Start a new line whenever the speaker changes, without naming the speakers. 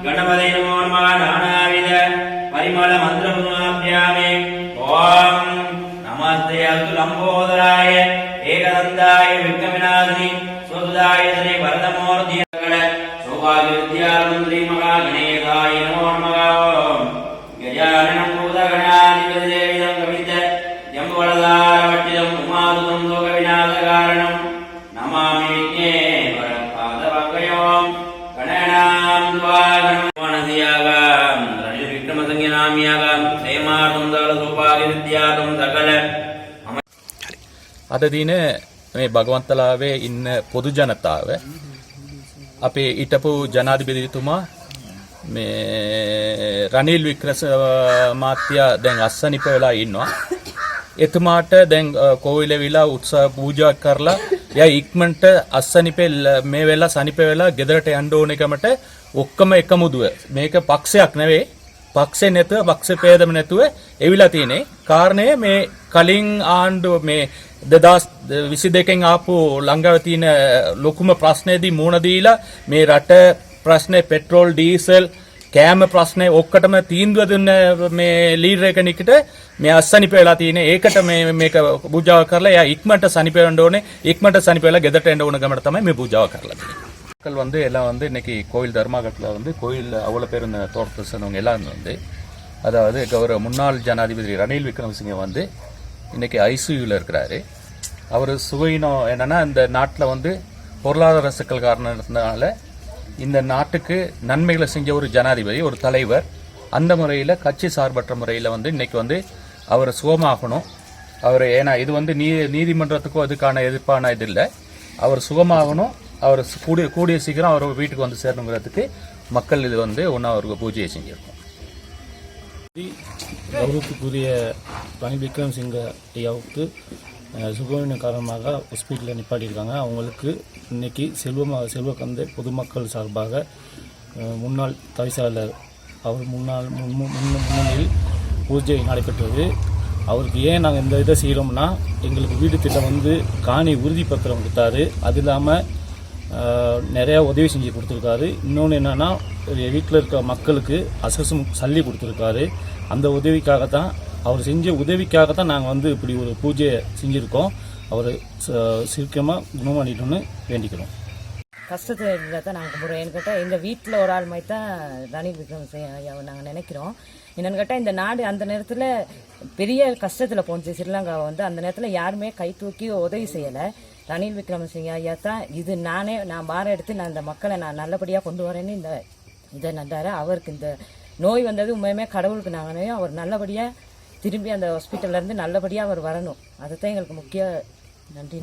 गणपते नमो नमः नानाविध परिमल मंत्रपुष्पाभ्यामे ओम नमस्ते अस्तु लंबोदराय एकदन्ताय विघ्नविनाशिनी स्वसुदाय श्री वरदमूर्ति सौभाग्य विद्यामंत्री महागणेशाय नमो नमः ओम गजाननं भूतगणाधिपतिदेवं कवित जम्बवलधारवट्टिदं उमासुतं लोकविनाशकारणं नमामि विघ्नेश्वरपादपङ्कजं गणानां द्वागणमनसियागां रनिल विक्रमसंज्ञनामियागां क्षेमार्थं सकल सौभाग्य विद्यार्थं सकल
අද දින මේ භගවන්තලාවේ ඉන්න පොදු ජනතාව අපේ ඊටපු ජනාධිපතිතුමා මේ රනිල් වික්‍රමසිංහ දැන් අස්සනිප වෙලා ඉන්නවා. එතුමාට දැන් කෝවිලවිලා උත්සව පූජා කරලා එයා ඉක්මනට අස්සනිපේ මේ වෙලා සනිප වෙලා ගෙදරට යන්න ඕන එකමට ඔක්කොම එකමුදුව. මේක පක්ෂයක් නෙවෙයි. පක්ෂේ නැතුව පක්ෂ ભેදම නැතුව එවිලා තියෙන්නේ. කාරණේ මේ කලින් ආණ්ඩුව මේ 2022 ආපු ළඟව තියෙන ලොකුම ප්‍රශ්නේදී මුණ දීලා මේ රට ප්‍රශ්නේ පෙට්‍රෝල් ඩීසල් කෑම ප්‍රශ්නේ ඔක්කොටම තීන්දුව දුන්න මේ ලීඩර් කෙනෙක්ට මේ අස්සනිප වෙලා තියෙන ඒකට මේක පූජාව කරලා එයා ඉක්මනට සනිප වෙන්න ඕනේ ඉක්මනට සනිප වෙලා ගෙදරට එන්න ඕන ගමන තමයි මේ පූජාව කරලා තියෙන්නේ. மக்கள் வந்து எல்லாம் வந்து இன்னைக்கு கோயில் தர்மாகட்டில் வந்து கோயில் அவ்வளோ பேர் இந்த தோட்டத்தை சேர்ந்தவங்க எல்லாம் வந்து அதாவது கௌரவ முன்னாள் ஜனாதிபதி ரணில் விக்ரமசிங்க வந்து இன்னைக்கு ஐசியூவில் இருக்கிறாரு. அவர் சுகையினம் என்னன்னா இந்த நாட்டில் வந்து பொருளாதார சிக்கல் காரணத்தினால இந்த நாட்டுக்கு நன்மைகளை செஞ்ச ஒரு ஜனாதிபதி ஒரு தலைவர் அந்த முறையில் கட்சி சார்பற்ற முறையில் வந்து இன்னைக்கு வந்து அவர் சுகமாகணும். அவர் ஏன்னா இது வந்து நீதிமன்றத்துக்கும் அதுக்கான எதிர்ப்பான இது இல்லை. அவர் சுகமாகணும். அவர் கூடிய சீக்கிரம் அவர் வீட்டுக்கு வந்து சேரணுங்கிறதுக்கு மக்கள் இது வந்து ஒன்றா அவருக்கு பூஜையை செஞ்சிருக்கோம்.
கௌரவத்துக்குரிய ரணில் விக்ரமசிங்க ஐயாவுக்கு சுகவீனம் காரணமாக ஹாஸ்பிட்டலில் நிப்பாட்டியிருக்காங்க. அவங்களுக்கு இன்னைக்கு செல்வக்கந்தை பொதுமக்கள் சார்பாக முன்னாள் தவிசாளர் அவர் முன்னிலையில் பூஜை நடைபெற்றது. அவருக்கு ஏன் நாங்கள் இந்த இதை செய்கிறோம்னா எங்களுக்கு வீடு திட்டம் வந்து காணி உறுதிப்பத்திரம் கொடுத்தாரு. அது இல்லாமல் நிறையா உதவி செஞ்சு கொடுத்துருக்காரு. இன்னொன்று என்னென்னா வீட்டில் இருக்க மக்களுக்கு அசசும் சல்லி கொடுத்துருக்காரு. அந்த உதவிக்காகத்தான் அவர் செஞ்ச உதவிக்காகத்தான் நாங்கள் வந்து இப்படி ஒரு பூஜையை செஞ்சுருக்கோம். அவர் சீக்கிரமாக குணமானிட்டோன்னு வேண்டிக்கிறோம்.
கஷ்டத்தில் இருந்தால் தான் நாங்கள் கும்பிட்றோம். ஏன்னு கேட்டால் எங்கள் வீட்டில் ஒரு ஆள் மாதிரி தான் ரணில் விக்ரமசிங்க ஐயாவை நாங்கள் நினைக்கிறோம். என்னென்னு கேட்டால் இந்த நாடு அந்த நேரத்தில் பெரிய கஷ்டத்தில் போச்சு. ஸ்ரீலங்காவை வந்து அந்த நேரத்தில் யாருமே கை தூக்கி உதவி செய்யலை. ரணில் விக்ரமசிங்க ஐயா தான் இது நான் பாரம் எடுத்து நான் இந்த மக்களை நான் நல்லபடியாக கொண்டு வரேன்னு இந்த இதை நன்றாரு. அவருக்கு இந்த நோய் வந்தது உண்மையுமே கடவுளுக்கு நாங்கள் அவர் நல்லபடியாக திரும்பி அந்த ஹாஸ்பிட்டல்லேருந்து நல்லபடியாக அவர் வரணும். அதுதான் எங்களுக்கு முக்கிய நன்றி.